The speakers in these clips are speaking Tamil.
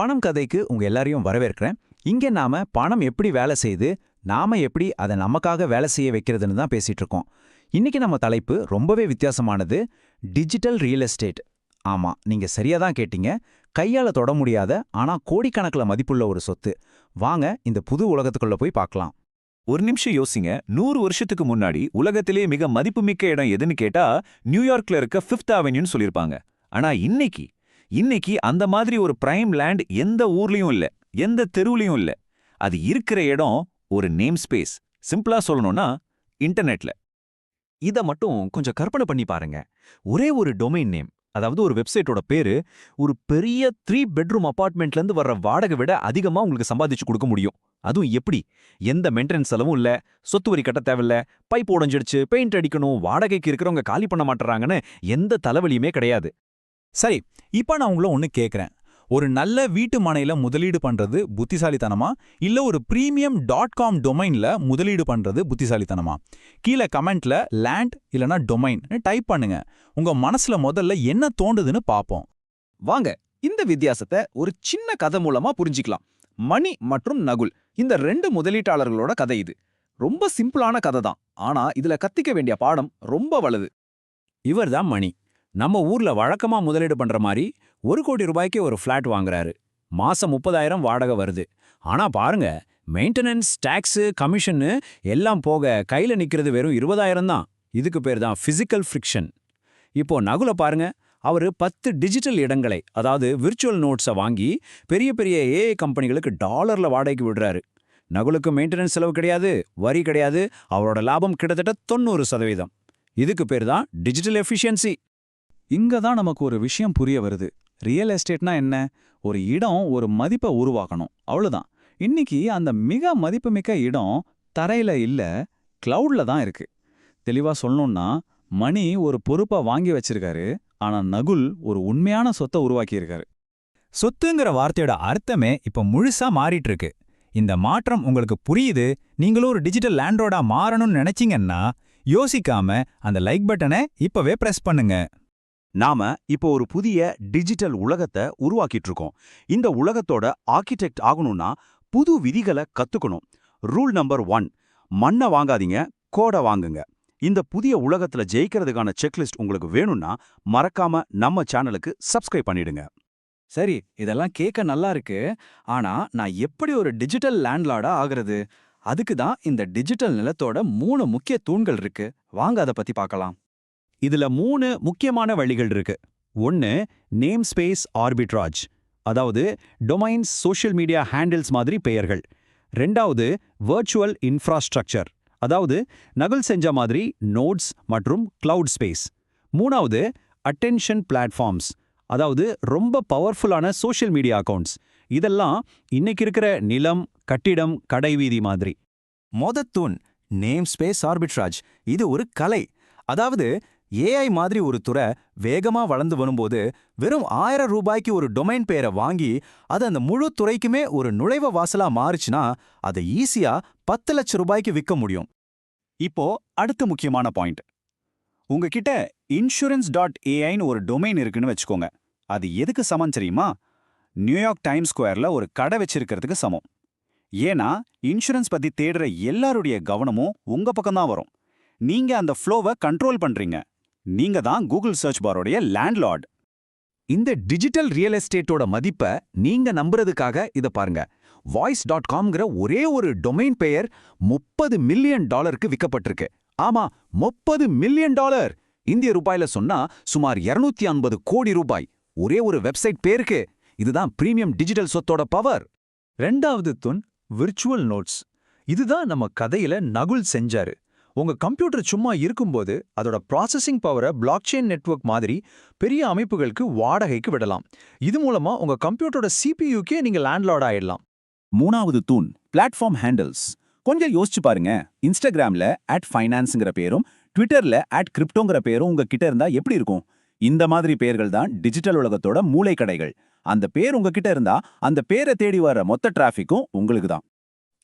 பணம் கதைக்கு உங்க எல்லாரையும் வரவேற்கிறேன். இங்க நாம பணம் எப்படி வேலை செய்யுது, நாம எப்படி அதை நமக்காக வேலை செய்ய வைக்கிறதுன்னு தான் பேசிட்டு இருக்கோம். இன்னைக்கு நம்ம தலைப்பு ரொம்பவே வித்தியாசமானது, டிஜிட்டல் ரியல் எஸ்டேட். ஆமா, நீங்க சரியா தான் கேட்டீங்க. கையால தொட முடியாத ஆனா கோடிக்கணக்கில் மதிப்புள்ள ஒரு சொத்து. வாங்க இந்த புது உலகத்துக்குள்ள போய் பார்க்கலாம். ஒரு நிமிஷம் யோசிங்க. 100 வருஷத்துக்கு முன்னாடி உலகத்திலே மிக மதிப்புமிக்க இடம் எதுன்னு கேட்டா நியூயார்க்ல இருக்க 5th அவென்யூன்னு சொல்லிருப்பாங்க. ஆனா இன்னைக்கு அந்த மாதிரி ஒரு பிரைம் லேண்ட் எந்த ஊர்லயும் இல்ல, எந்த தெருவுலயும் இல்ல. அது இருக்கிற இடம் ஒரு நேம் ஸ்பேஸ். சிம்பிளா சொல்லணும்னா இன்டர்நெட்ல. இத மட்டும் கொஞ்சம் கற்பனை பண்ணி பாருங்க. ஒரே ஒரு டொமைன் நேம், அதாவது ஒரு வெப்சைட்டோட பேரு, ஒரு பெரிய 3 பெட்ரூம் அபார்ட்மெண்ட்ல இருந்து வர்ற வாடகை விட அதிகமா உங்களுக்கு சம்பாதிச்சு கொடுக்க முடியும். அதுவும் எப்படி? எந்த மெயின்டெனன்ஸ் செலவும் இல்ல, சொத்து வரி கட்ட தேவையில்ல, பைப் உடைஞ்சிடுச்சு, பெயிண்ட் அடிக்கணும், வாடகைக்கு இருக்கிறவங்க காலி பண்ண மாட்டறாங்கன்னு எந்த தலைவலியுமே கிடையாது. சரி, இப்ப நான் உங்களை ஒன்னு கேக்குறேன். ஒரு நல்ல வீட்டு மனையில முதலீடு பண்றது புத்திசாலித்தனமா, இல்ல ஒரு premium.com டொமைன்ல முதலீடு பண்றது புத்திசாலித்தனமா? கீழே கமெண்ட்ல லேண்ட் இல்லனா டொமைன் டைப் பண்ணுங்க. உங்க மனசுல முதல்ல என்ன தோண்டுதுன்னு பாப்போம். வாங்க இந்த வித்தியாசத்தை ஒரு சின்ன கதை மூலமா புரிஞ்சிக்கலாம். மணி மற்றும் நகுல், இந்த 2 முதலீட்டாளர்களோட கதை இது. ரொம்ப சிம்பிளான கதை தான், ஆனா இதுல கத்திக்க வேண்டிய பாடம் ரொம்ப வலுது. இவர்தான் மணி. நம்ம ஊர்ல வழக்கமா முதலீடு பண்ற மாதிரி 1 கோடி ரூபாய்க்கு ஒரு ஃபிளாட் வாங்குறாரு. மாசம் 30,000 வாடகை வருது. ஆனா பாருங்க, மெயின்டெனன்ஸ், டாக்ஸு, கமிஷன்னு எல்லாம் போக கையில நிக்கிறது வெறும் 20,000 தான். இதுக்கு பேர் தான் பிசிக்கல் ஃப்ரிக்ஷன். இப்போ நகுல பாருங்க, அவரு 10 டிஜிட்டல் இடங்களை, அதாவது விர்ச்சுவல் நோட்ஸை வாங்கி பெரிய பெரிய ஏஐ கம்பெனிகளுக்கு டாலர்ல வாடகைக்கு விடுறாரு. நகுலுக்கு மெயின்டெனன்ஸ் செலவு கிடையாது, வரி கிடையாது, அவரோட லாபம் கிட்டத்தட்ட 90%. இதுக்கு பேர் தான் டிஜிட்டல் எஃபிஷியன்சி. இங்க தான் நமக்கு ஒரு விஷயம் புரிய வருது. ரியல் எஸ்டேட்னா என்ன? ஒரு இடம் ஒரு மதிப்பை உருவாக்கணும், அவ்வளவுதான். இன்னைக்கு அந்த மிக மதிப்புமிக்க இடம் தரையில இல்ல, கிளவுட்ல தான் இருக்கு. தெளிவா சொல்லணும்னா, மணி ஒரு பொறுப்பை வாங்கி வச்சிருக்காரு, ஆனா நகுல் ஒரு உண்மையான சொத்தை உருவாக்கியிருக்காரு. சொத்துங்கிற வார்த்தையோட அர்த்தமே இப்ப முழுசா மாறிட்டு இருக்கு. இந்த மாற்றம் உங்களுக்கு புரியுது, நீங்களும் ஒரு டிஜிட்டல் லேண்ட்ரோடா மாறணும்னு நினைச்சீங்கன்னா யோசிக்காம அந்த லைக் பட்டனை இப்பவே பிரஸ் பண்ணுங்க. நாம இப்போ ஒரு புதிய டிஜிட்டல் உலகத்தை உருவாக்கிட்டு இருக்கோம். இந்த உலகத்தோட ஆர்கிடெக்ட் ஆகணும்னா புது விதிகளை கத்துக்கணும். ரூல் நம்பர் 1, மண்ணை வாங்காதீங்க, கோடை வாங்குங்க. இந்த புதிய உலகத்துல ஜெயிக்கிறதுக்கான செக்லிஸ்ட் உங்களுக்கு வேணும்னா மறக்காம நம்ம சேனலுக்கு சப்ஸ்கிரைப் பண்ணிடுங்க. சரி, இதெல்லாம் கேட்க நல்லா இருக்கு. ஆனா நான் எப்படி ஒரு டிஜிட்டல் லேண்ட்லார்டா ஆகிறது? அதுக்கு தான் இந்த டிஜிட்டல் நிலத்தோட 3 முக்கிய தூண்கள் இருக்கு. வாங்க அதை பத்தி பார்க்கலாம். இதுல 3 முக்கியமான வழிகள் இருக்கு. 1, நேம் ஸ்பேஸ் ஆர்பிட்ராஜ், அதாவது டொமைன்ஸ், சோஷியல் மீடியா ஹேண்டில்ஸ் மாதிரி பெயர்கள். 2வது, வர்ச்சுவல் இன்ஃப்ராஸ்ட்ரக்சர், அதாவது நகுல் செஞ்ச மாதிரி நோட்ஸ் மற்றும் கிளவுட் ஸ்பேஸ். 3வது, அட்டென்ஷன் பிளாட்ஃபார்ம்ஸ், அதாவது ரொம்ப பவர்ஃபுல்லான சோஷியல் மீடியா அக்கவுண்ட்ஸ். இதெல்லாம் இன்னைக்கு இருக்கிற நிலம், கட்டிடம், கடைவீதி மாதிரி. மொதத்தூண் நேம் ஸ்பேஸ் ஆர்பிட்ராஜ். இது ஒரு கலை. அதாவது ஏஐ மாதிரி ஒரு துறை வேகமா வளர்ந்து வரும்போது வெறும் 1000 ரூபாய்க்கு ஒரு டொமைன் பெயரை வாங்கி அது அந்த முழு துறைக்குமே ஒரு நுழைவு வாசலா மாறுச்சுன்னா அதை ஈஸியா 10 லட்சம் ரூபாய்க்கு விற்க முடியும். இப்போ அடுத்த முக்கியமான பாயிண்ட். உங்ககிட்ட insurance.aiன்னு ஒரு டொமைன் இருக்குன்னு வச்சுக்கோங்க. அது எதுக்கு சமம் தெரியுமா? நியூயார்க் டைம் ஸ்கொயர்ல ஒரு கடை வச்சிருக்கிறதுக்கு சமம். ஏன்னா இன்சூரன்ஸ் பத்தி தேடுற எல்லாருடைய கவனமும் உங்க பக்கம் தான் வரும். நீங்க அந்த ஃப்ளோவை கண்ட்ரோல் பண்றீங்க. நீங்க தான் கூகுள் சர்ச் பாரோடைய லேண்ட்லார்ட். இந்த டிஜிட்டல் ரியல் எஸ்டேட்டோட மதிப்பை நீங்க நம்புறதுக்காக இத பாருங்க. voice.comங்கிற ஒரே ஒரு டொமைன் பெயர் $30 மில்லியன் விற்கப்பட்டிருக்கு. ஆமா, $30 மில்லியன். இந்திய ரூபாயில சொன்னா சுமார் 250 கோடி ரூபாய் ஒரே ஒரு வெப்சைட் பேருக்கு. இதுதான் பிரீமியம் டிஜிட்டல் சொத்தோட பவர். 2வது தூண் விர்ச்சுவல் நோட்ஸ். இதுதான் நம்ம கதையில நகுல் செஞ்சாரு. உங்க கம்ப்யூட்டர் சும்மா இருக்கும்போது அதோட ப்ராசஸிங் பவரை பிளாக்செயின் நெட்வொர்க் மாதிரி பெரிய அமைப்புகளுக்கு வாடகைக்கு விடலாம். இது மூலமா உங்க கம்ப்யூட்டரோட சிபியூக்கே நீங்க லேண்ட்லார்ட் ஆயிடலாம். 3வது தூண் பிளாட்ஃபார்ம் ஹேண்டில்ஸ். கொஞ்சம் யோசிச்சு பாருங்க. இன்ஸ்டாகிராம்ல @ஃபைனான்ஸ்ங்கிற பேரும், ட்விட்டர்ல @கிரிப்டோங்கிற பேரும் உங்ககிட்ட இருந்தா எப்படி இருக்கும்? இந்த மாதிரி பெயர்கள் தான் டிஜிட்டல் உலகத்தோட மூளைக்கடைகள். அந்த பேர் உங்ககிட்ட இருந்தா அந்த பேரை தேடி வர மொத்த டிராஃபிக்கும் உங்களுக்கு தான்.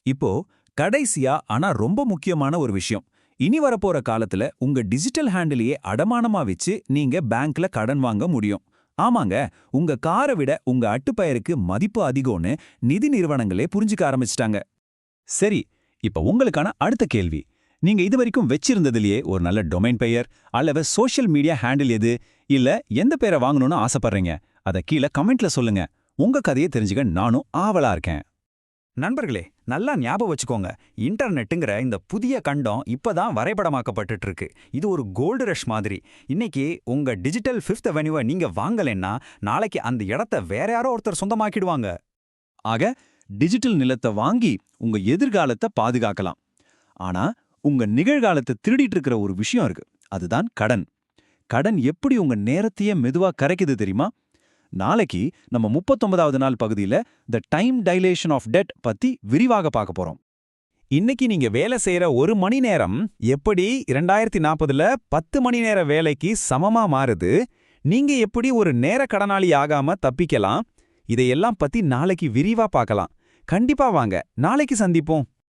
இப்போ கடைசியா ஆனா ரொம்ப முக்கியமான ஒரு விஷயம். இனி வரப்போற காலத்துல உங்க டிஜிட்டல் ஹேண்டிலையே அடமானமா வச்சு நீங்க பேங்க்ல கடன் வாங்க முடியும். ஆமாங்க, உங்க காரை விட உங்க அட்டுப்பெயருக்கு மதிப்பு அதிகம்னு நிதி நிறுவனங்களே புரிஞ்சுக்க ஆரம்பிச்சிட்டாங்க. சரி, இப்ப உங்களுக்கான அடுத்த கேள்வி. நீங்க இதுவரைக்கும் வச்சிருந்ததுலயே ஒரு நல்ல டொமைன் பெயர் அல்லது சோஷியல் மீடியா ஹேண்டில் எது, இல்ல எந்த பேரை வாங்கணும்னு ஆசைப்படுறீங்க? அத கீழே கமெண்ட்ல சொல்லுங்க. உங்க கதையை தெரிஞ்சுக்க நானும் ஆவலா இருக்கேன். நண்பர்களே, நல்லா ஞாபகம் வச்சுக்கோங்க, இன்டர்நெட்டுங்கிற இந்த புதிய கண்டம் இப்பதான் வரைபடமாக்கப்பட்டுட்டு இருக்கு. இது ஒரு கோல்டு ரஷ் மாதிரி. இன்னைக்கு உங்க டிஜிட்டல் ஃபிஃப்த் அவென்யூவை நீங்க வாங்கலைன்னா நாளைக்கு அந்த இடத்த வேற யாரோ ஒருத்தர் சொந்தமாக்கிடுவாங்க. ஆக டிஜிட்டல் நிலத்தை வாங்கி உங்க எதிர்காலத்தை பாதுகாக்கலாம். ஆனா உங்க நிகழ்காலத்தை திருடிட்டு இருக்கிற ஒரு விஷயம் இருக்கு. அதுதான் கடன். கடன் எப்படி உங்க நேரத்தையே மெதுவா கரைக்குது தெரியுமா? நாளைக்கு நம்ம 39வது நாள் பகுதியில the time dilation of Ted பத்தி விரிவாக பார்க்க போறோம். இன்னைக்கு நீங்க வேலை செய்யற 1 மணி நேரம் எப்படி 2040ல 10 மணி நேர வேலைக்கு சமமா மாறுது? நீங்க எப்படி ஒரு நேர கடனாளி ஆகாம தப்பிக்கலாம்? இதையெல்லாம் பத்தி நாளைக்கு விரிவா பார்க்கலாம். கண்டிப்பா வாங்க, நாளைக்கு சந்திப்போம்.